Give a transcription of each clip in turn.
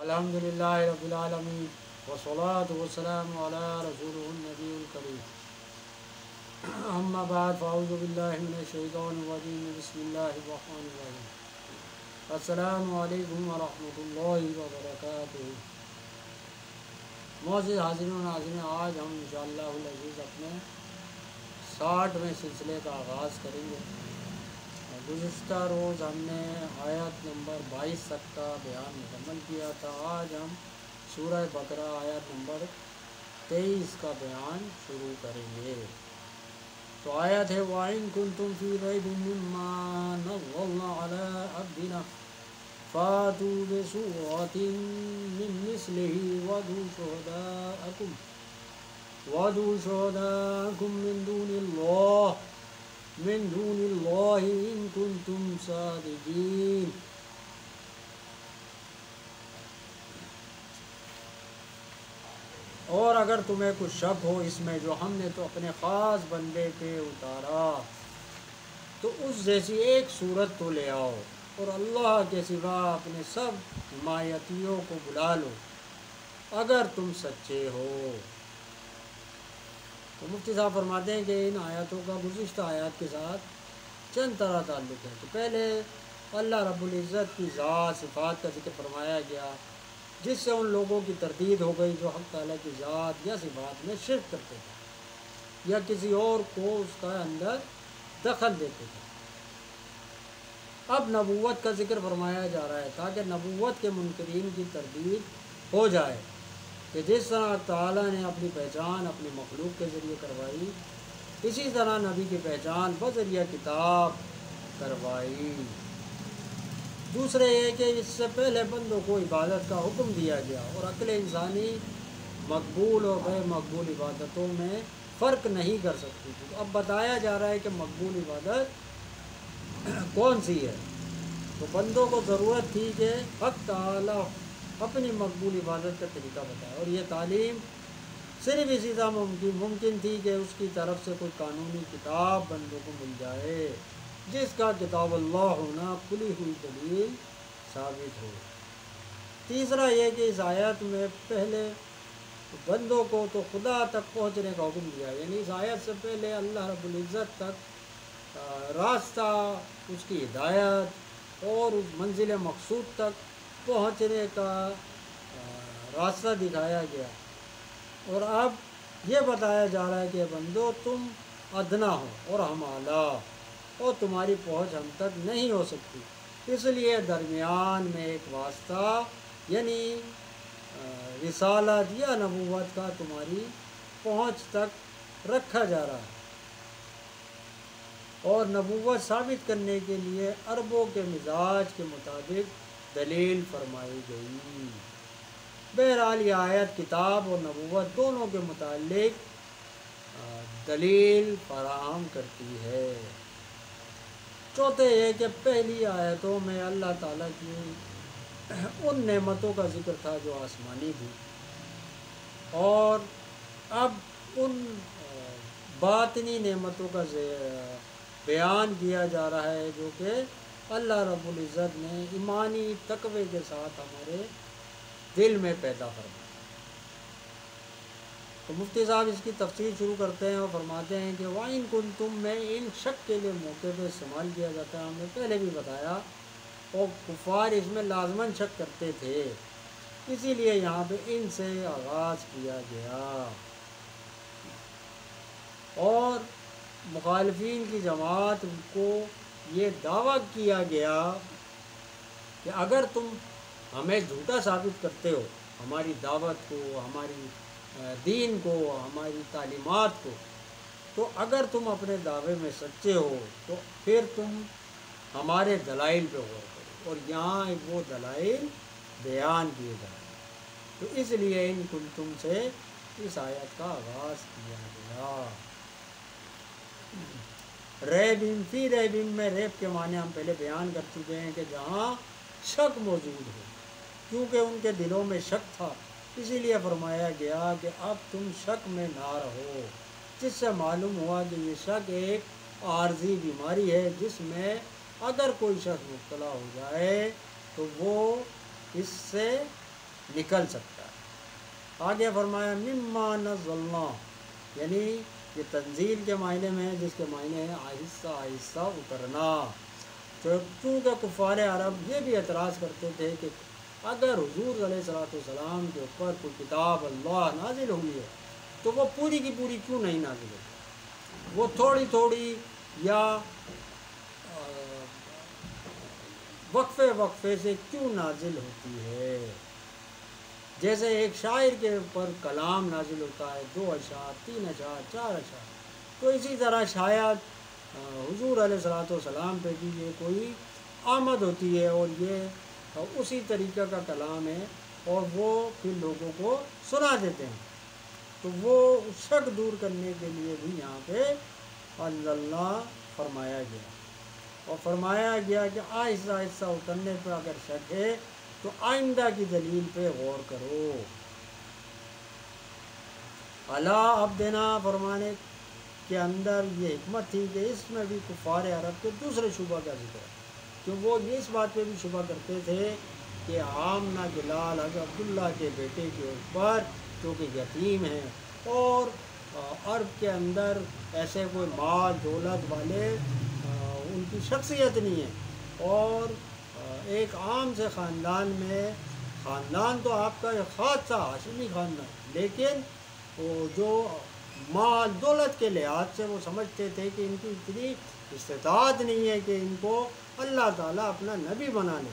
الحمدللہ رب العالمین والصلاة والسلام علی رسول النبی الکریم اما بعد فاعوذ باللہ من الشیطان الرجیم بسم اللہ الرحمن الرحیم السلام علیکم ورحمۃ اللہ وبرکاتہ۔ معزز حاضرین و ناظرین، آج ہم انشاءاللہ العزیز اپنے 60ویں سلسلے کا آغاز کریں گے۔ گزشتہ روز ہم نے آیت نمبر 22 تک کا بیان مکمل کیا تھا۔ آج ہم سورہ بقرہ آیت نمبر 23 کا بیان شروع کریں گے۔ تو آیت ہے وَإِن كُنتُمْ فِي رَيْبٍ مِّمَّا نَزَّلْنَا عَلَىٰ عَبْدِنَا فَأْتُوا بِسُورَةٍ مِّن مِّثْلِهِ وَادْعُوا شُهَدَاءَكُم من دون اللہ ان کنتم صادقین۔ اور اگر تمہیں کچھ شک ہو اس میں جو ہم نے تو اپنے خاص بندے پہ اتارا تو اس جیسی ایک صورت تو لے آؤ اور اللہ کے سوا اپنے سب حمایتیوں کو بلا لو اگر تم سچے ہو۔ تو مفتی صاحب فرماتے ہیں کہ ان آیاتوں کا گزشتہ آیات کے ساتھ چند طرح تعلق ہے۔ تو پہلے اللہ رب العزت کی ذات صفات کا ذکر فرمایا گیا جس سے ان لوگوں کی تردید ہو گئی جو حق تعالیٰ کی ذات یا صفات میں شرک کرتے تھے یا کسی اور کو اس کا اندر دخل دیتے تھے۔ اب نبوت کا ذکر فرمایا جا رہا ہے تاکہ نبوت کے منکرین کی تردید ہو جائے کہ جس طرح تعالیٰ نے اپنی پہچان اپنی مخلوق کے ذریعے کروائی اسی طرح نبی کی پہچان بذریعہ کتاب کروائی۔ دوسرے یہ کہ اس سے پہلے بندوں کو عبادت کا حکم دیا گیا اور عقل انسانی مقبول اور غیر مقبول عبادتوں میں فرق نہیں کر سکتی تھی۔ اب بتایا جا رہا ہے کہ مقبول عبادت کون سی ہے۔ تو بندوں کو ضرورت تھی کہ حق تعالیٰ اپنی مقبول عبادت کا طریقہ بتائے اور یہ تعلیم صرف اسی طرح ممکن تھی کہ اس کی طرف سے کوئی قانونی کتاب بندوں کو مل جائے جس کا کتاب اللہ ہونا کھلی ہوئی دلیل ثابت ہو۔ تیسرا یہ کہ اس آیت میں پہلے بندوں کو تو خدا تک پہنچنے کا حکم دیا، یعنی اس آیت سے پہلے اللہ رب العزت تک راستہ اس کی ہدایت اور اس منزل مقصود تک پہنچنے کا راستہ دکھایا گیا، اور اب یہ بتایا جا رہا ہے کہ بندو تم ادنا ہو اور ہم اعلیٰ اور تمہاری پہنچ ہم تک نہیں ہو سکتی، اس لیے درمیان میں ایک واسطہ یعنی رسالت یا نبوت کا تمہاری پہنچ تک رکھا جا رہا ہے، اور نبوت ثابت کرنے کے لیے عربوں کے مزاج کے مطابق دلیل فرمائی گئی۔ بہرحال یہ آیت کتاب اور نبوت دونوں کے متعلق دلیل فراہم کرتی ہے۔ چوتھے یہ کہ پہلی آیتوں میں اللہ تعالیٰ کی ان نعمتوں کا ذکر تھا جو آسمانی تھی، اور اب ان باطنی نعمتوں کا بیان کیا جا رہا ہے جو کہ اللہ رب العزت نے ایمانی تقوی کے ساتھ ہمارے دل میں پیدا فرمایا۔ تو مفتی صاحب اس کی تفصیل شروع کرتے ہیں اور فرماتے ہیں کہ وَإِن كُنتُم میں ان شک کے لیے موقع پہ استعمال کیا جاتا ہے، ہم نے پہلے بھی بتایا، اور کفار اس میں لازماً شک کرتے تھے، اسی لیے یہاں پہ ان سے آغاز کیا گیا، اور مخالفین کی جماعت کو یہ دعویٰ کیا گیا کہ اگر تم ہمیں جھوٹا ثابت کرتے ہو، ہماری دعوت کو، ہماری دین کو، ہماری تعلیمات کو، تو اگر تم اپنے دعوے میں سچے ہو تو پھر تم ہمارے دلائل پہ غور کرو، اور یہاں وہ دلائل بیان کیے جائیں۔ تو اس لیے ان کنتم سے اس آیت کا آغاز کیا گیا۔ ریبن فی ریبن میں ریب کے معنی ہم پہلے بیان کر چکے ہیں کہ جہاں شک موجود ہو، کیونکہ ان کے دلوں میں شک تھا اسی لیے فرمایا گیا کہ اب تم شک میں نہ رہو، جس سے معلوم ہوا کہ یہ شک ایک عارضی بیماری ہے جس میں اگر کوئی شخص مبتلا ہو جائے تو وہ اس سے نکل سکتا ہے۔ آگے فرمایا مما نزلنا، یعنی یہ تنزیل کے معنی میں ہے، جس کے معنی ہے آہستہ آہستہ اترنا۔ تو چونکہ کفار عرب یہ بھی اعتراض کرتے تھے کہ اگر حضور علیہ السلام کے اوپر کوئی کتاب اللہ نازل ہوئی ہے تو وہ پوری کی پوری کیوں نہیں نازل ہوتی، وہ تھوڑی تھوڑی یا وقفے وقفے سے کیوں نازل ہوتی ہے؟ جیسے ایک شاعر کے اوپر کلام نازل ہوتا ہے، 2 اشعار، 3 اشعار، 4 اشعار، تو اسی طرح شاید حضور علیہ السلام پہ بھی یہ کوئی آمد ہوتی ہے اور یہ اسی طریقہ کا کلام ہے اور وہ پھر لوگوں کو سنا دیتے ہیں۔ تو وہ شک دور کرنے کے لیے بھی یہاں پہ انزلنا فرمایا گیا، اور فرمایا گیا کہ آہستہ آہستہ اترنے پہ اگر شک ہے تو آئندہ کی دلیل پہ غور کرو۔ الا عبدنا فرمانے کے اندر یہ حکمت تھی کہ اس میں بھی کفار عرب کے دوسرے شبہ کا ذکر ہے، کہ وہ اس بات پہ بھی شبہ کرتے تھے کہ آمنہ کے لال حضرت عبداللہ کے بیٹے کے اوپر جو کہ یتیم ہیں اور عرب کے اندر ایسے کوئی مال دولت والے ان کی شخصیت نہیں ہے، اور ایک عام سے خاندان میں، خاندان تو آپ کا ایک خاص تھا ہاشمی خاندان، لیکن وہ جو مال دولت کے لحاظ سے وہ سمجھتے تھے کہ ان کی اتنی استطاعت نہیں ہے کہ ان کو اللہ تعالیٰ اپنا نبی بنا لے،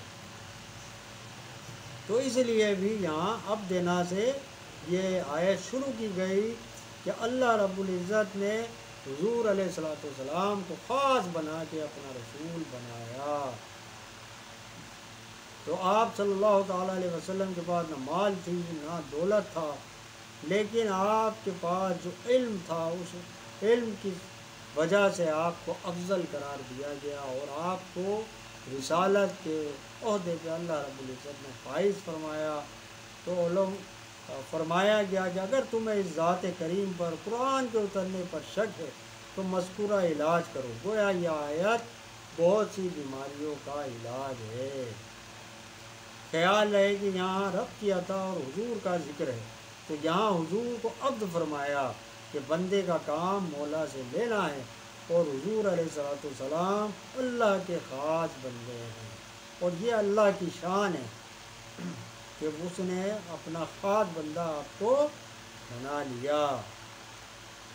تو اس لیے بھی یہاں اب دینا سے یہ آیت شروع کی گئی کہ اللہ رب العزت نے حضور علیہ السلام کو خاص بنا کے اپنا رسول بنایا۔ تو آپ صلی اللہ تعالیٰ علیہ وسلم کے پاس نہ مال تھی نہ دولت تھا، لیکن آپ کے پاس جو علم تھا اس علم کی وجہ سے آپ کو افضل قرار دیا گیا اور آپ کو رسالت کے عہدے پہ اللہ رب العزت نے فائز فرمایا۔ تو علم فرمایا گیا کہ اگر تمہیں اس ذات کریم پر قرآن کے اترنے پر شک ہے تو مذکورہ علاج کرو، گویا یہ آیت بہت سی بیماریوں کا علاج ہے۔ خیال رہے کہ یہاں رب کی عطا اور حضور کا ذکر ہے، تو یہاں حضور کو عبد فرمایا کہ بندے کا کام مولا سے لینا ہے، اور حضور علیہ السلام اللہ کے خاص بندے ہیں، اور یہ اللہ کی شان ہے کہ اس نے اپنا خاص بندہ آپ کو بنا لیا۔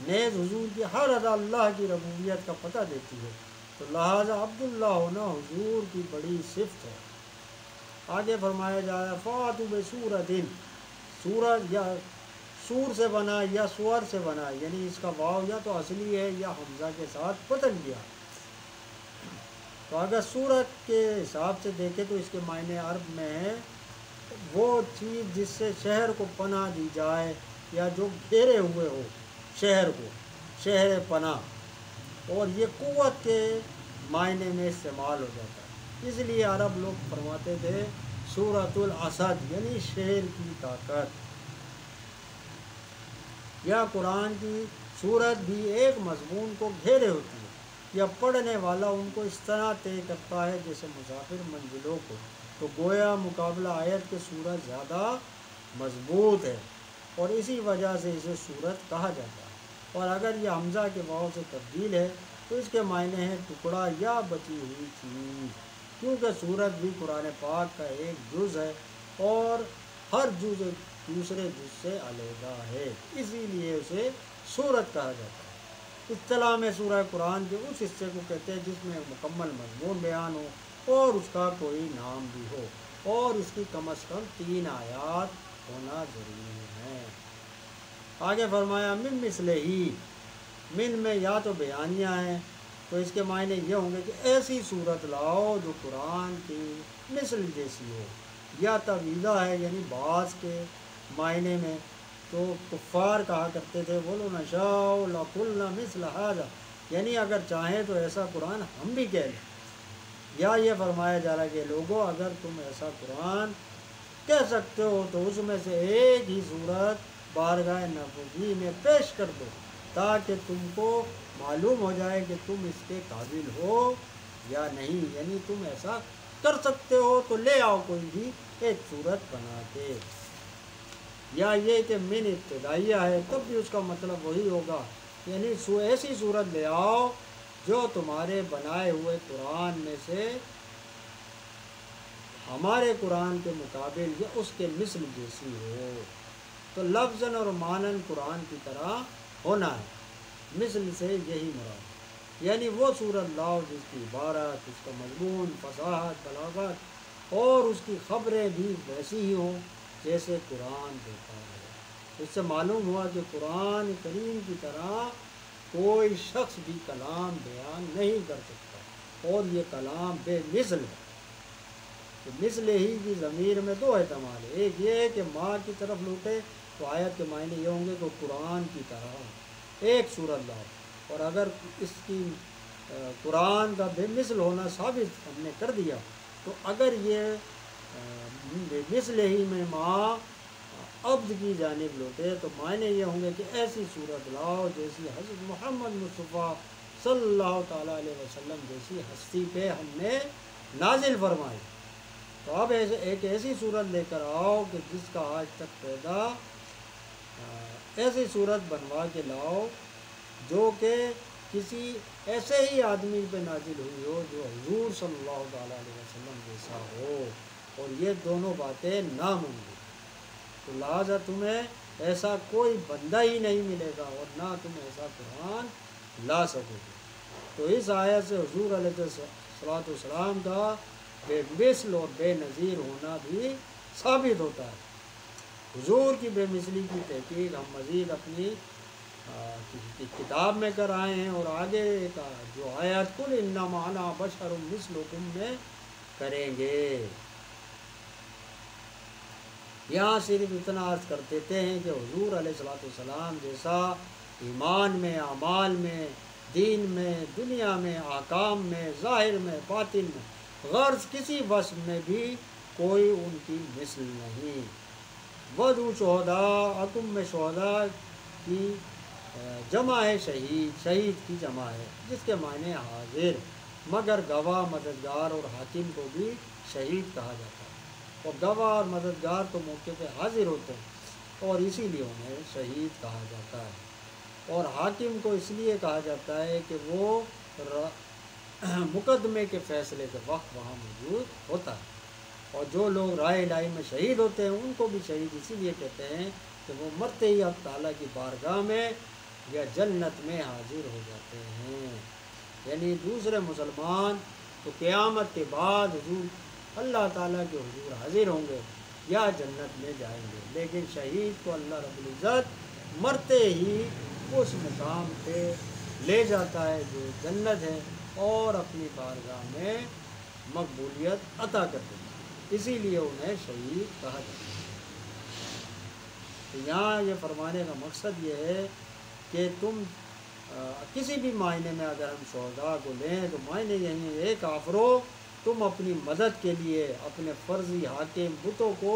نیز حضور کی ہر ادا اللہ کی ربوبیت کا پتہ دیتی ہے، تو لہٰذا عبداللہ ہونا حضور کی بڑی صفت ہے۔ آگے فرمایا جا رہا ہے فاتوا بسورۃ، سورج یا سور سے بنا یا سور سے بنا، یعنی اس کا واو یا تو اصلی ہے یا حمزہ کے ساتھ بدل گیا۔ تو اگر سورت کے حساب سے دیکھیں تو اس کے معنی عرب میں ہے وہ چیز جس سے شہر کو پناہ دی جائے یا جو گھیرے ہوئے ہو شہر کو، شہر پناہ، اور یہ قوت کے معنی میں استعمال ہو جاتا ہے۔ اس لیے عرب لوگ فرماتے تھے سورۃ الاسد، یعنی شیر کی طاقت۔ یا قرآن کی صورت بھی ایک مضمون کو گھیرے ہوتی ہے، یا پڑھنے والا ان کو اس طرح طے کرتا ہے جیسے مسافر منزلوں کو، تو گویا مقابلہ آیت کے صورت زیادہ مضبوط ہے اور اسی وجہ سے اسے صورت کہا جاتا ہے۔ اور اگر یہ حمزہ کے واو سے تبدیل ہے تو اس کے معنی ہے ٹکڑا یا بچی ہوئی چیز، کیونکہ صورت بھی قرآن پاک کا ایک جز ہے اور ہر جز دوسرے جز سے علیحدہ ہے، اسی لیے اسے صورت کہا جاتا ہے۔ اصطلاح میں سورہ قرآن کے اس حصے کو کہتے ہیں جس میں مکمل مضمون بیان ہو اور اس کا کوئی نام بھی ہو، اور اس کی کم از کم 3 آیات ہونا ضروری ہے۔ آگے فرمایا من مثلہ ہی، من میں یا تو بیانیہ ہیں، تو اس کے معنی یہ ہوں گے کہ ایسی صورت لاؤ جو قرآن کی مثل جیسی ہو، یا تعویذہ ہے یعنی بعض کے معنی میں، تو کفار کہا کرتے تھے وَلَوْ نَشَاءُ لَقُلْنَا مِثْلَ هَذَا، یعنی اگر چاہیں تو ایسا قرآن ہم بھی کہہ لیں۔ یا یہ فرمایا جا رہا ہے کہ لوگوں اگر تم ایسا قرآن کہہ سکتے ہو تو اس میں سے ایک ہی صورت بارگاہ نبوی میں پیش کر دو تاکہ تم کو معلوم ہو جائے کہ تم اس کے قابل ہو یا نہیں، یعنی تم ایسا کر سکتے ہو تو لے آؤ کوئی بھی ایک صورت بنا کے۔ یا یہ کہ من ابتدائیہ ہے تب بھی اس کا مطلب وہی ہوگا، یعنی ایسی صورت لے آؤ جو تمہارے بنائے ہوئے قرآن میں سے ہمارے قرآن کے مقابل یا اس کے مثل جیسی ہو۔ تو لفظاً اور معناً قرآن کی طرح ہونا ہے، مثل سے یہی مراد، یعنی وہ صورت لاؤ جس کی عبارت، اس کا مضمون، فصاحت، بلاغت اور اس کی خبریں بھی ویسی ہی ہوں جیسے قرآن دیتا ہے۔ اس سے معلوم ہوا کہ قرآن کریم کی طرح کوئی شخص بھی کلام بیان نہیں کر سکتا، اور یہ کلام بے مثل ہے۔ تو مثل ہی کی ضمیر میں دو احتمال ہے، ایک یہ ہے کہ ماں کی طرف لوٹے تو آیت کے معنی یہ ہوں گے کہ قرآن کی طرح ایک صورت لاؤ، اور اگر اس کی قرآن کا بے مثل ہونا ثابت ہم نے کر دیا تو اگر یہ بے مثل ہی میں ماں عبد کی جانب لوٹے تو معنی یہ ہوں گے کہ ایسی صورت لاؤ جیسی حضرت محمد مصطفیٰ صلی اللہ تعالیٰ علیہ وسلم جیسی ہستی پہ ہم نے نازل فرمائی۔ تو اب ایک ایسی صورت لے کر آؤ کہ جس کا آج تک پیدا ایسی صورت بنوا کے لاؤ جو کہ کسی ایسے ہی آدمی پہ نازل ہوئی ہو جو حضور صلی اللہ تعالیٰ علیہ وسلم جیسا ہو، اور یہ دونوں باتیں ناممکن، تو لہٰذا تمہیں ایسا کوئی بندہ ہی نہیں ملے گا اور نہ تم ایسا قرآن لا سکو گے۔ تو اس آیت سے حضور علیہ الصلوۃ والسلام کا بے مثل اور بے نظیر ہونا بھی ثابت ہوتا ہے۔ حضور کی بے مثلی کی تحقیق ہم مزید اپنی کتاب میں کر آئے ہیں، اور آگے کا جو آیت قل انما انا بشر مثلکم میں کریں گے۔ یہاں صرف اتنا عرض کر دیتے ہیں کہ حضور علیہ الصلوۃ والسلام جیسا ایمان میں، اعمال میں، دین میں، دنیا میں، احکام میں، ظاہر میں، باطن میں، غرض کسی وصف میں بھی کوئی ان کی مثل نہیں۔ وَذُو شُہَدَاءَ حکم میں شہداء کی جمع ہے شہید، شہید کی جمع ہے جس کے معنی حاضر، مگر گواہ، مددگار اور حاکم کو بھی شہید کہا جاتا ہے، اور گواہ اور مددگار تو موقع پہ حاضر ہوتے ہیں اور اسی لیے انہیں شہید کہا جاتا ہے، اور حاکم کو اس لیے کہا جاتا ہے کہ وہ مقدمے کے فیصلے کے وقت وہاں موجود ہوتا ہے، اور جو لوگ رائے الہی میں شہید ہوتے ہیں ان کو بھی شہید اسی لیے کہتے ہیں کہ وہ مرتے ہی اب تعالیٰ کی بارگاہ میں یا جنت میں حاضر ہو جاتے ہیں۔ یعنی دوسرے مسلمان تو قیامت کے بعد حضور اللہ تعالیٰ کے حضور حاضر ہوں گے یا جنت میں جائیں گے، لیکن شہید کو اللہ رب العزت مرتے ہی اس مقام پہ لے جاتا ہے جو جنت ہے، اور اپنی بارگاہ میں مقبولیت عطا کر دیتا ہے، اسی لیے انہیں شہید کہا جاتا ہے۔ تو یہاں یہ فرمانے کا مقصد یہ ہے کہ تم کسی بھی معنی میں اگر ہم شہداء کو لیں تو معنی یہی ہے کافرو تم اپنی مدد کے لیے اپنے فرضی حاکم بتوں کو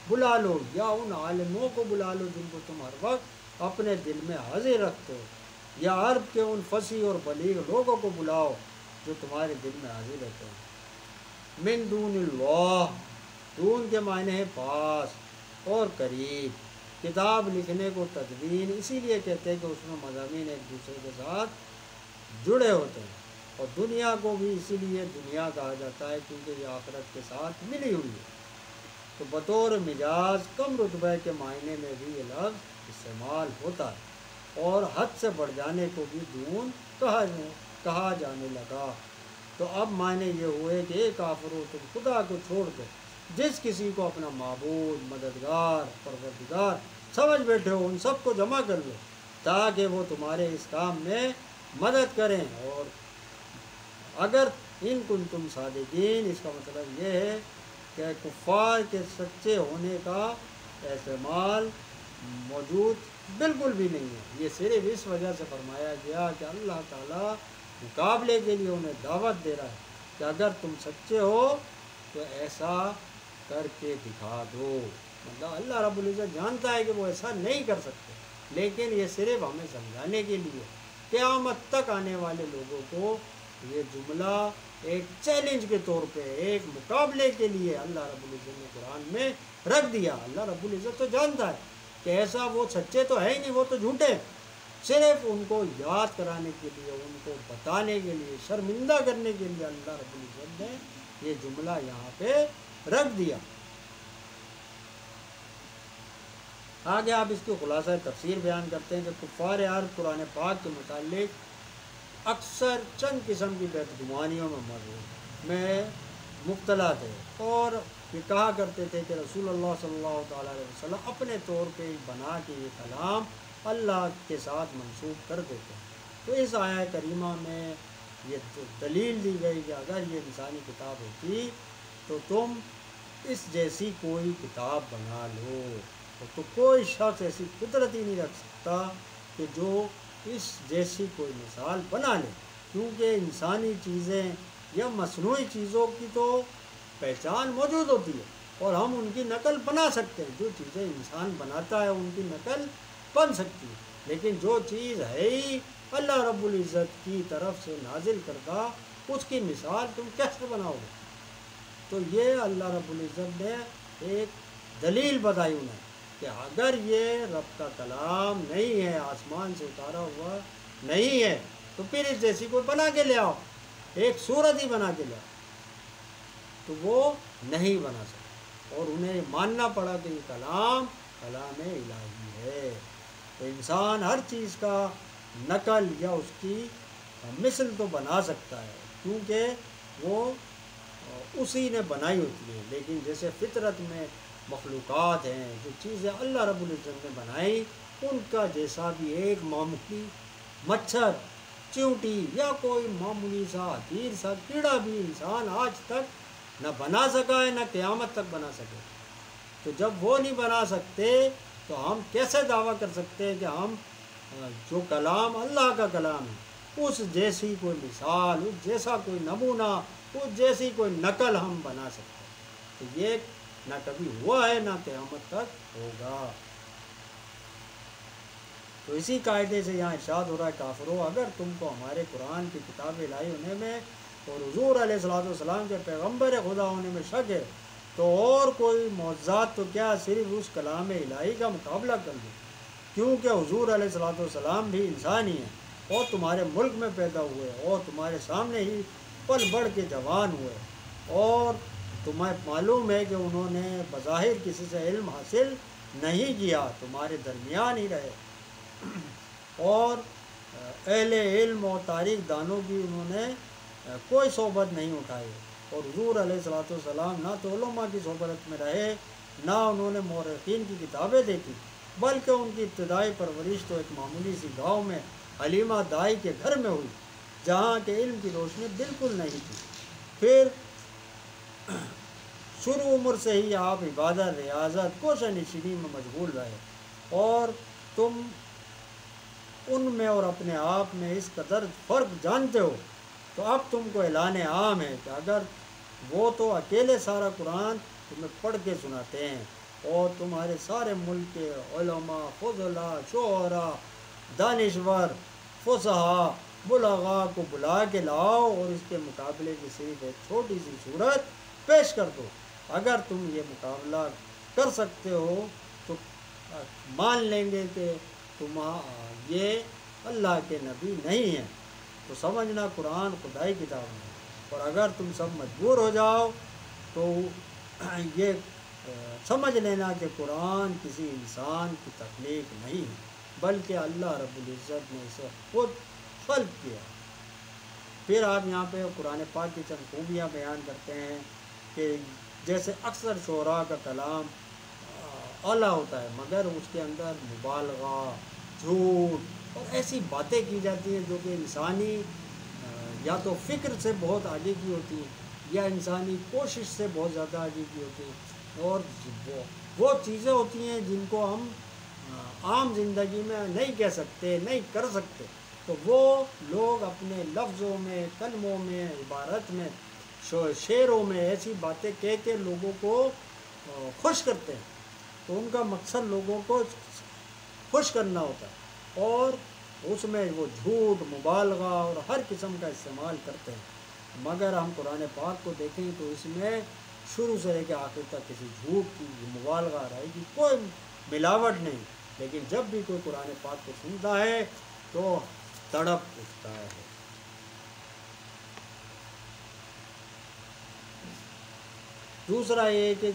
بلا لو، یا ان عالموں کو بلا لو جن کو تم ہر وقت اپنے دل میں حاضر رکھتے ہو، یا عرب کے ان فصیح اور بلیغ لوگوں کو بلاؤ جو تمہارے دل میں حاضر رہتے ہیں۔ من دون اللہ، دون کے معنی ہے پاس اور قریب، کتاب لکھنے کو تدوین اسی لیے کہتے ہیں کہ اس میں مضامین ایک دوسرے کے ساتھ جڑے ہوتے ہیں، اور دنیا کو بھی اسی لیے دنیا کہا جاتا ہے کیونکہ یہ آخرت کے ساتھ ملی ہوئی ہے۔ تو بطور مجاز کم رتبہ کے معنی میں بھی یہ لفظ استعمال ہوتا ہے، اور حد سے بڑھ جانے کو بھی دون کہا جانے لگا۔ تو اب معنی یہ ہوئے کہ اے کافرو تم خدا کو چھوڑ دو، جس کسی کو اپنا معبود، مددگار، پروردگار سمجھ بیٹھے ہو ان سب کو جمع کر لو تاکہ وہ تمہارے اس کام میں مدد کریں، اور اگر ان کن تم صادقین، اس کا مطلب یہ ہے کہ کفار کے سچے ہونے کا احتمال موجود بالکل بھی نہیں ہے، یہ صرف اس وجہ سے فرمایا گیا کہ اللہ تعالیٰ مقابلے کے لیے انہیں دعوت دے رہا ہے کہ اگر تم سچے ہو تو ایسا کر کے دکھا دو۔ مطلب اللہ رب العزت جانتا ہے کہ وہ ایسا نہیں کر سکتے، لیکن یہ صرف ہمیں سمجھانے کے لیے قیامت تک آنے والے لوگوں کو یہ جملہ ایک چیلنج کے طور پہ، ایک مقابلے کے لیے اللہ رب العزت نے قرآن میں رکھ دیا۔ اللہ رب العزت تو جانتا ہے کہ ایسا وہ سچے تو ہے ہی نہیں، وہ تو جھوٹے، صرف ان کو یاد کرانے کے لیے، ان کو بتانے کے لیے، شرمندہ کرنے کے لیے اللہ رب العزت نے یہ جملہ یہاں پہ رکھ دیا۔ آگے آپ اس کی خلاصہ تفسیر بیان کرتے ہیں کہ کفار عرب قرآن پاک کے متعلق اکثر چند قسم کی بدگمانیوں میں مبتلا تھے، اور یہ کہا کرتے تھے کہ رسول اللہ صلی اللہ تعالیٰ علیہ وسلم اپنے طور پہ بنا کے یہ کلام اللہ کے ساتھ منسوب کر دیتے ہیں۔ تو اس آیہ کریمہ میں یہ دلیل دی گئی کہ اگر یہ انسانی کتاب ہوتی تو تم اس جیسی کوئی کتاب بنا لو، تو کوئی شخص ایسی فطرت ہی نہیں رکھ سکتا کہ جو اس جیسی کوئی مثال بنا لے، کیونکہ انسانی چیزیں یا مصنوعی چیزوں کی تو پہچان موجود ہوتی ہے اور ہم ان کی نقل بنا سکتے ہیں، جو چیزیں انسان بناتا ہے ان کی نقل بن سکتی ہے، لیکن جو چیز ہے ہی اللہ رب العزت کی طرف سے نازل کردہ، اس کی مثال تم کیسے بناؤ گے؟ تو یہ اللہ رب العزت نے ایک دلیل بتائی انہیں کہ اگر یہ رب کا کلام نہیں ہے، آسمان سے اتارا ہوا نہیں ہے، تو پھر اس جیسی کوئی بنا کے لے آؤ، ایک صورت ہی بنا کے لے آؤ، تو وہ نہیں بنا سکتا، اور انہیں ماننا پڑا کہ یہ کلام الہی ہے۔ تو انسان ہر چیز کا نقل یا اس کی مثل تو بنا سکتا ہے، کیونکہ وہ اسی نے بنائی ہوتی ہے، لیکن جیسے فطرت میں مخلوقات ہیں، جو چیزیں اللہ رب العزت نے بنائی، ان کا جیسا بھی ایک معمولی مچھر، چیونٹی یا کوئی معمولی سا حقیر سا کیڑا بھی انسان آج تک نہ بنا سکا ہے، نہ قیامت تک بنا سکے۔ تو جب وہ نہیں بنا سکتے تو ہم کیسے دعویٰ کر سکتے ہیں کہ ہم جو کلام اللہ کا کلام ہے اس جیسی کوئی مثال، اس جیسا کوئی نمونہ، اس جیسی کوئی نقل ہم بنا سکتے ہیں؟ تو یہ نہ کبھی ہوا ہے، نہ قیامت تک ہوگا۔ تو اسی قاعدے سے یہاں ارشاد ہو رہا ہے کافرو، اگر تم کو ہمارے قرآن کی کتابیں لائی ہونے میں اور حضور علیہ الصلوۃ والسلام کے پیغمبر خدا ہونے میں شک ہے، تو اور کوئی معجزات تو کیا، صرف اس کلام الہی کا مقابلہ کر دو، کیونکہ حضور علیہ الصلوۃ والسلام بھی انسان ہی ہیں، اور تمہارے ملک میں پیدا ہوئے، اور تمہارے سامنے ہی پل بڑھ کے جوان ہوئے، اور تمہیں معلوم ہے کہ انہوں نے بظاہر کسی سے علم حاصل نہیں کیا، تمہارے درمیان ہی رہے، اور اہل علم اور تاریخ دانوں کی انہوں نے کوئی صحبت نہیں اٹھائی، اور حضور علیہ الصلوۃ والسلام نہ تو علماء کی صحبت میں رہے، نہ انہوں نے مورخین کی کتابیں دیکھی، بلکہ ان کی ابتدائی پرورش تو ایک معمولی سی گاؤں میں حلیمہ دائی کے گھر میں ہوئی، جہاں کے علم کی روشنی بالکل نہیں تھی۔ پھر شروع عمر سے ہی آپ عبادت، ریاضت، کوشش نشینی میں مشغول رہے، اور تم ان میں اور اپنے آپ میں اس قدر فرق جانتے ہو، تو اب تم کو اعلان عام ہے کہ اگر وہ تو اکیلے سارا قرآن تمہیں پڑھ کے سناتے ہیں، اور تمہارے سارے ملک کے علماء، فضلاء، شعراء، دانشور، فصحاء، بلغاء کو بلا کے لاؤ اور اس کے مقابلے کی صرف ایک چھوٹی سی صورت پیش کر دو، اگر تم یہ مقابلہ کر سکتے ہو تو مان لیں گے کہ تم یہ اللہ کے نبی نہیں ہیں، تو سمجھنا قرآن خدائی کتاب ہے، اور اگر تم سب مجبور ہو جاؤ تو یہ سمجھ لینا کہ قرآن کسی انسان کی تخلیق نہیں بلکہ اللہ رب العزت نے اسے خود خلق کیا۔ پھر آپ یہاں پہ قرآن پاک کی چند خوبیاں بیان کرتے ہیں کہ جیسے اکثر شعراء کا کلام اعلیٰ ہوتا ہے، مگر اس کے اندر مبالغہ، جھوٹ اور ایسی باتیں کی جاتی ہیں جو کہ انسانی یا تو فکر سے بہت آگے کی ہوتی ہیں، یا انسانی کوشش سے بہت زیادہ آگے کی ہوتی ہیں، اور وہ چیزیں ہوتی ہیں جن کو ہم عام زندگی میں نہیں کہہ سکتے، نہیں کر سکتے، تو وہ لوگ اپنے لفظوں میں، کلموں میں، عبارت میں، شعروں میں ایسی باتیں کہہ کے لوگوں کو خوش کرتے ہیں، تو ان کا مقصد لوگوں کو خوش کرنا ہوتا ہے، اور اس میں وہ جھوٹ، مبالغہ اور ہر قسم کا استعمال کرتے ہیں، مگر ہم قرآن پاک کو دیکھیں تو اس میں شروع سے لے کے آخر تک کسی جھوٹ کی، مبالغہ رائے کی کوئی ملاوٹ نہیں، لیکن جب بھی کوئی قرآن پاک کو سنتا ہے تو تڑپ اٹھتا ہے۔ دوسرا یہ کہ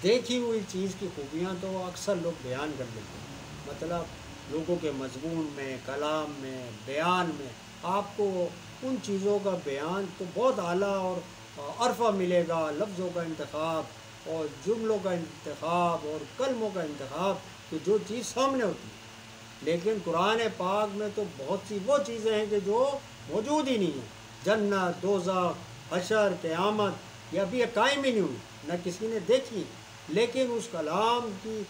دیکھی ہوئی چیز کی خوبیاں تو اکثر لوگ بیان کر لیتے ہیں، مطلب لوگوں کے مضمون میں، کلام میں، بیان میں آپ کو ان چیزوں کا بیان تو بہت اعلیٰ اور عرفہ ملے گا، لفظوں کا انتخاب اور جملوں کا انتخاب اور کلموں کا انتخاب کہ جو چیز سامنے ہوتی ہے۔ لیکن قرآن پاک میں تو بہت سی وہ چیزیں ہیں کہ جو موجود ہی نہیں ہیں، جنت، دوزخ، حشر، قیامت، یہ ابھی یہ قائم ہی نہیں ہوئی، نہ کسی نے دیکھی، لیکن اس کلام کی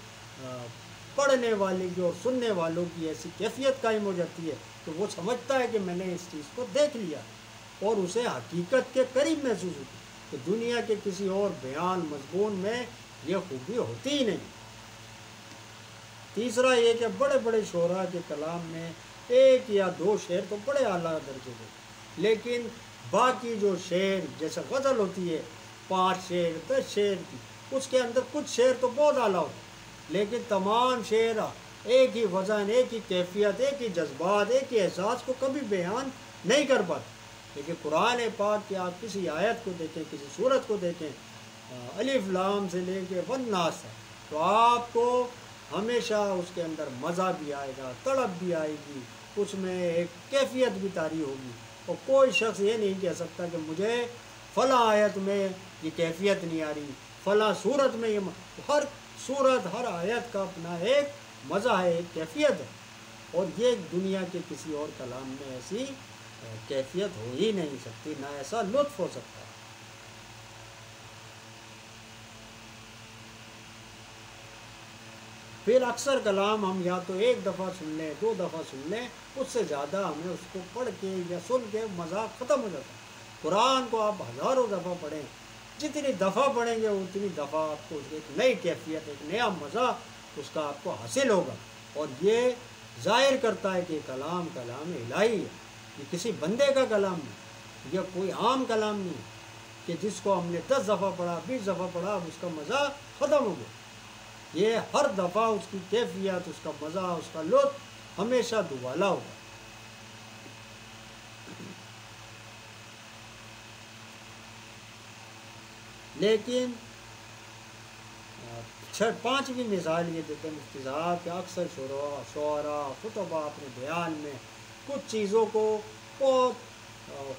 پڑھنے والے کی اور سننے والوں کی ایسی کیفیت قائم ہو جاتی ہے کہ وہ سمجھتا ہے کہ میں نے اس چیز کو دیکھ لیا، اور اسے حقیقت کے قریب محسوس ہوتی ہے کہ دنیا کے کسی اور بیان مضمون میں یہ خوبی ہوتی ہی نہیں۔ تیسرا یہ کہ بڑے بڑے شعراء کے کلام میں ایک یا دو شعر تو بڑے اعلیٰ درجے کے، لیکن باقی جو شعر جیسے غزل ہوتی ہے 5 شعر 10 شعر کی، اس کے اندر کچھ شعر تو بہت اعلیٰ ہوتے ہیں، لیکن تمام شعر ایک ہی وزن، ایک ہی کیفیت، ایک ہی جذبات، ایک ہی احساس کو کبھی بیان نہیں کر پاتے۔ لیکن قرآن پاک کی آپ کسی آیت کو دیکھیں، کسی صورت کو دیکھیں، الف لام سے لے کے والناس ہے، تو آپ کو ہمیشہ اس کے اندر مزہ بھی آئے گا، تڑپ بھی آئے گی، اس میں ایک کیفیت بھی طاری ہوگی، اور کوئی شخص یہ نہیں کہہ سکتا کہ مجھے فلاں آیت میں یہ کیفیت نہیں آ رہی، فلاں صورت میں یہ ہر صورت ہر آیت کا اپنا ایک مزہ ہے، ایک کیفیت ہے، اور یہ دنیا کے کسی اور کلام میں ایسی کیفیت ہو ہی نہیں سکتی، نہ ایسا لطف ہو سکتا۔ پھر اکثر کلام ہم یا تو ایک دفعہ سن لیں، 2 دفعہ سن لیں، اس سے زیادہ ہمیں اس کو پڑھ کے یا سن کے مزہ ختم ہو جاتا ہے۔ قرآن کو آپ ہزاروں دفعہ پڑھیں، جتنی دفعہ پڑھیں گے اتنی دفعہ آپ کو ایک نئی کیفیت، ایک نیا مزہ اس کا آپ کو حاصل ہوگا، اور یہ ظاہر کرتا ہے کہ کلام الہی ہے، یہ کسی بندے کا کلام نہیں، یہ کوئی عام کلام نہیں ہے کہ جس کو ہم نے 10 دفعہ پڑھا، 20 دفعہ پڑھا، اب اس کا مزہ ختم ہو گیا۔ یہ ہر دفعہ اس کی کیفیت، اس کا مزہ، اس کا لطف ہمیشہ دوبالا ہوگا۔ لیکن 5ویں مثال یہ دیتے ہیں مفتی صاحب کہ اکثر شعراء خطبہ اپنے بیان میں کچھ چیزوں کو بہت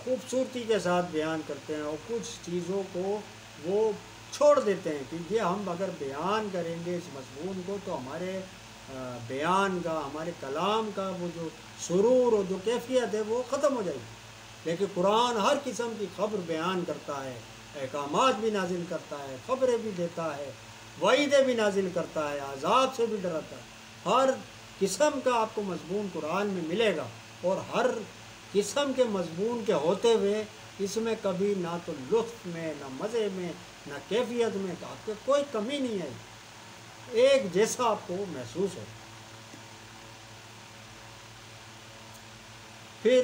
خوبصورتی کے ساتھ بیان کرتے ہیں، اور کچھ چیزوں کو وہ چھوڑ دیتے ہیں کہ یہ ہم اگر بیان کریں گے اس مضمون کو تو ہمارے بیان کا، ہمارے کلام کا وہ جو سرور اور جو کیفیت ہے وہ ختم ہو جائے گی۔ لیکن قرآن ہر قسم کی خبر بیان کرتا ہے، احکامات بھی نازل کرتا ہے، خبریں بھی دیتا ہے، وعیدیں بھی نازل کرتا ہے، عذاب سے بھی ڈراتا ہے۔ ہر قسم کا آپ کو مضمون قرآن میں ملے گا، اور ہر قسم کے مضمون کے ہوتے ہوئے اس میں کبھی نہ تو لطف میں، نہ مزے میں، نہ کیفیت میں آپ کے کوئی کمی نہیں ہے، ایک جیسا آپ کو محسوس ہو۔ پھر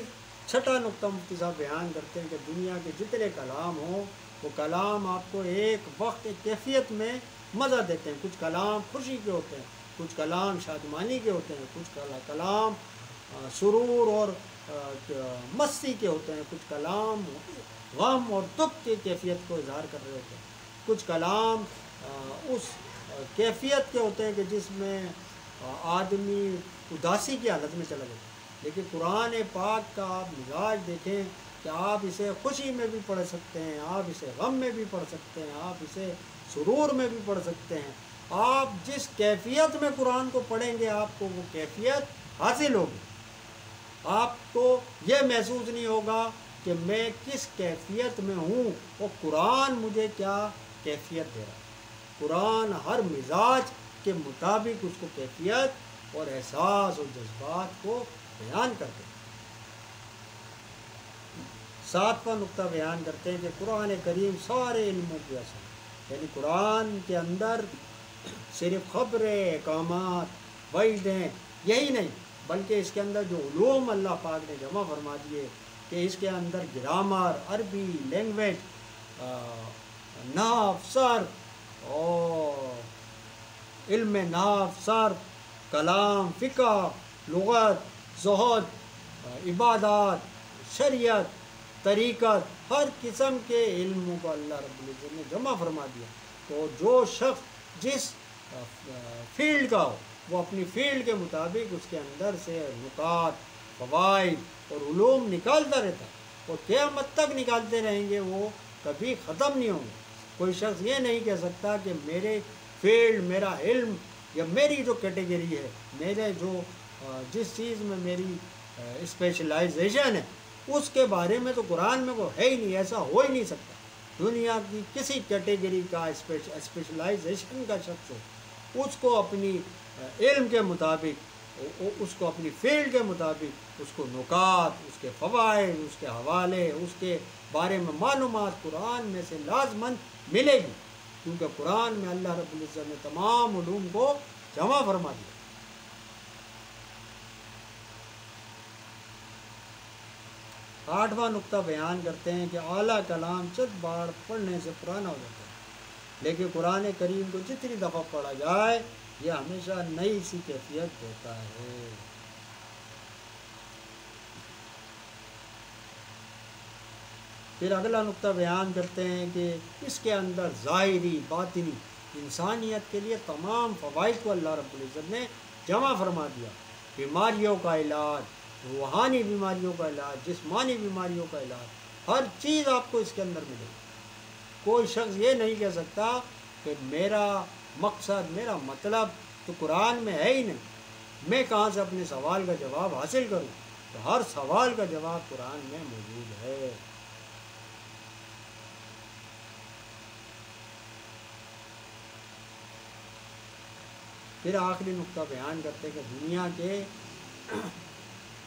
6واں نقطہ مفتی صاحب بیان کرتے ہیں کہ دنیا کے جتنے کلام ہوں وہ کلام آپ کو ایک وقت ایک کیفیت میں مزہ دیتے ہیں، کچھ کلام خوشی کے ہوتے ہیں، کچھ کلام شادمانی کے ہوتے ہیں، کچھ کلام سرور اور مستی کے ہوتے ہیں، کچھ کلام غم اور دکھ کی کیفیت کو اظہار کر رہے ہوتے ہیں، کچھ کلام اس کیفیت کے ہوتے ہیں کہ جس میں آدمی اداسی کی حالت میں چلا جاتا ہے۔ لیکن قرآن پاک کا آپ مزاج دیکھیں کہ آپ اسے خوشی میں بھی پڑھ سکتے ہیں، آپ اسے غم میں بھی پڑھ سکتے ہیں، آپ اسے سرور میں بھی پڑھ سکتے ہیں۔ آپ جس کیفیت میں قرآن کو پڑھیں گے آپ کو وہ کیفیت حاصل ہوگی، آپ کو یہ محسوس نہیں ہوگا کہ میں کس کیفیت میں ہوں اور قرآن مجھے کیا کیفیت دے رہا ہے۔ قرآن ہر مزاج کے مطابق اس کو کیفیت اور احساس اور جذبات کو بیان کرتے ہیں۔ 7واں نقطہ بیان کرتے ہیں کہ قرآن کریم سارے علموں کی اصل ہے، یعنی قرآن کے اندر صرف خبریں، احکامات، وعیدیں یہی نہیں، بلکہ اس کے اندر جو علوم اللہ پاک نے جمع فرما دیے کہ اس کے اندر گرامر، عربی لینگویج، نحو، صرف اور علم نحو صرف کلام، فقہ، لغت، زہد، عبادات، شریعت، طریقت، ہر قسم کے علموں کو اللہ رب العزت نے جمع فرما دیا۔ تو جو شخص جس فیلڈ کا ہو وہ اپنی فیلڈ کے مطابق اس کے اندر سے نکات، فوائد اور علوم نکالتا رہتا ہے، اور قیامت تک نکالتے رہیں گے، وہ کبھی ختم نہیں ہوں گے۔ کوئی شخص یہ نہیں کہہ سکتا کہ میرے فیلڈ، میرا علم یا میری جو کیٹیگری ہے، میرے جو جس چیز میں میری اسپیشلائزیشن ہے، اس کے بارے میں تو قرآن میں وہ ہے ہی نہیں، ایسا ہو ہی نہیں سکتا۔ دنیا کی کسی کیٹیگری کا اسپیشلائزیشن کا شخص ہو، اس کو اپنی علم کے مطابق، اس کو اپنی فیلڈ کے مطابق، اس کو نکات، اس کے فوائد، اس کے حوالے، اس کے بارے میں معلومات قرآن میں سے لازماً ملے گی، کیونکہ قرآن میں اللہ رب العزت نے تمام علوم کو جمع فرما دیا۔ 8واں نقطہ بیان کرتے ہیں کہ اعلیٰ کلام چند بار پڑھنے سے پرانا ہو جاتا ہے، لیکن قرآن کریم کو جتنی دفعہ پڑھا جائے یہ ہمیشہ نئی سی کیفیت دیتا ہے۔ پھر اگلا نقطہ بیان کرتے ہیں کہ اس کے اندر ظاہری، باطنی انسانیت کے لیے تمام فوائد کو اللہ رب العزت نے جمع فرما دیا۔ بیماریوں کا علاج، روحانی بیماریوں کا علاج، جسمانی بیماریوں کا علاج، ہر چیز آپ کو اس کے اندر ملے گی۔ کوئی شخص یہ نہیں کہہ سکتا کہ میرا مقصد، میرا مطلب تو قرآن میں ہے ہی نہیں، میں کہاں سے اپنے سوال کا جواب حاصل کروں؟ تو ہر سوال کا جواب قرآن میں موجود ہے۔ پھر آخری نقطہ بیان کرتے ہیں کہ دنیا کے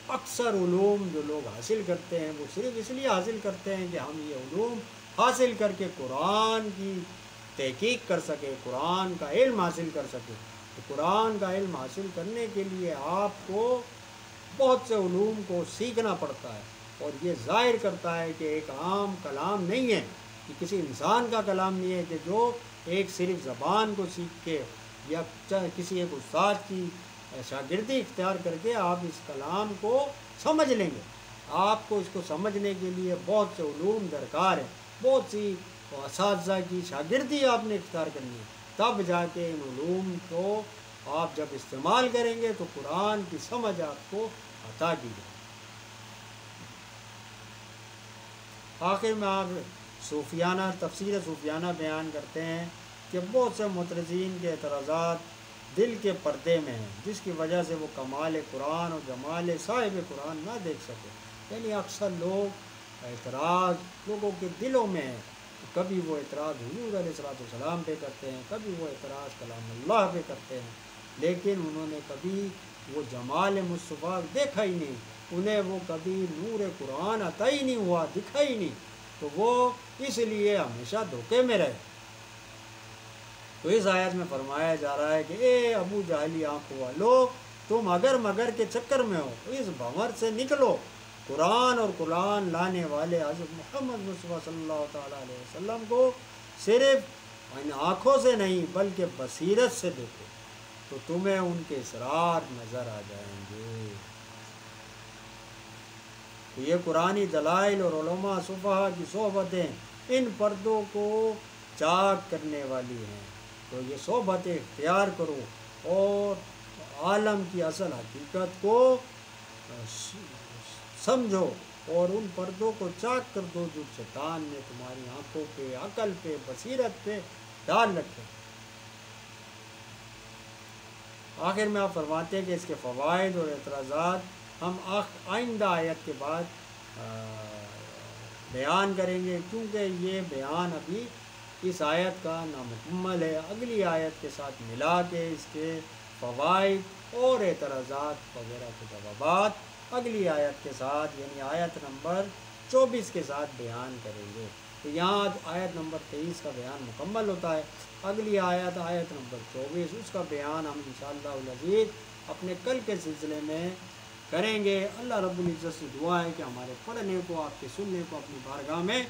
اکثر علوم جو لوگ حاصل کرتے ہیں وہ صرف اس لیے حاصل کرتے ہیں کہ ہم یہ علوم حاصل کر کے قرآن کی تحقیق کر سکے، قرآن کا علم حاصل کر سکے۔ تو قرآن کا علم حاصل کرنے کے لیے آپ کو بہت سے علوم کو سیکھنا پڑتا ہے، اور یہ ظاہر کرتا ہے کہ ایک عام کلام نہیں ہے، کہ کسی انسان کا کلام نہیں ہے کہ جو ایک صرف زبان کو سیکھ کے یا کسی ایک استاد کی شاگردی اختیار کر کے آپ اس کلام کو سمجھ لیں گے۔ آپ کو اس کو سمجھنے کے لیے بہت سے علوم درکار ہیں، بہت سی اساتذہ کی شاگردی آپ نے اختیار کرنی ہے، تب جا کے ان علوم کو آپ جب استعمال کریں گے تو قرآن کی سمجھ آپ کو عطا کی جائے۔ آخر میں آپ صوفیانہ تفسیر صوفیانہ بیان کرتے ہیں کہ بہت سے معترضین کے اعتراضات دل کے پردے میں ہیں، جس کی وجہ سے وہ کمال قرآن اور جمال صاحب قرآن نہ دیکھ سکے۔ یعنی اکثر لوگ اعتراض لوگوں کے دلوں میں ہے، کبھی وہ اعتراض حضور علیہ السلام پہ کرتے ہیں، کبھی وہ اعتراض کلام اللہ پہ کرتے ہیں، لیکن انہوں نے کبھی وہ جمال مصطفیٰ دیکھا ہی نہیں، انہیں وہ کبھی نور قرآن عطا ہی نہیں ہوا، دکھا ہی نہیں، تو وہ اس لیے ہمیشہ دھوکے میں رہے۔ تو اس آیت میں فرمایا جا رہا ہے کہ اے ابو جہلی آنکھوں والو، تم اگر مگر کے چکر میں ہو، اس بھنور سے نکلو۔ قرآن اور قرآن لانے والے حضرت محمد مصطفیٰ صلی اللہ تعالیٰ علیہ وسلم کو صرف ان آنکھوں سے نہیں بلکہ بصیرت سے دیکھو، تو تمہیں ان کے اسرار نظر آ جائیں گے۔ تو یہ قرآنی دلائل اور علماء صفحہ کی صحبتیں ان پردوں کو چاک کرنے والی ہیں، تو یہ صحبتیں اختیار کرو اور عالم کی اصل حقیقت کو سمجھو، اور ان پردوں کو چاک کر دو جو شیطان نے تمہاری آنکھوں پہ، عقل پہ، بصیرت پہ ڈال رکھے۔ آخر میں آپ فرماتے ہیں کہ اس کے فوائد اور اعتراضات ہم آئندہ آیت کے بعد بیان کریں گے، کیونکہ یہ بیان ابھی اس آیت کا نامکمل ہے۔ اگلی آیت کے ساتھ ملا کے اس کے فوائد اور اعتراضات وغیرہ کے جوابات اگلی آیت کے ساتھ یعنی آیت نمبر 24 کے ساتھ بیان کریں گے۔ تو یہاں آیت نمبر 23 کا بیان مکمل ہوتا ہے، اگلی آیت آیت نمبر 24 اس کا بیان ہم انشاءاللہ العزیز اپنے کل کے سلسلے میں کریں گے۔ اللہ رب العزت سے دعا ہے کہ ہمارے پڑھنے کو، آپ کے سننے کو اپنی بارگاہ میں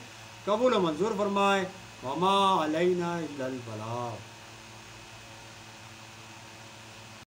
قبول و منظور فرمائے۔ وما علینا الا البلاغ۔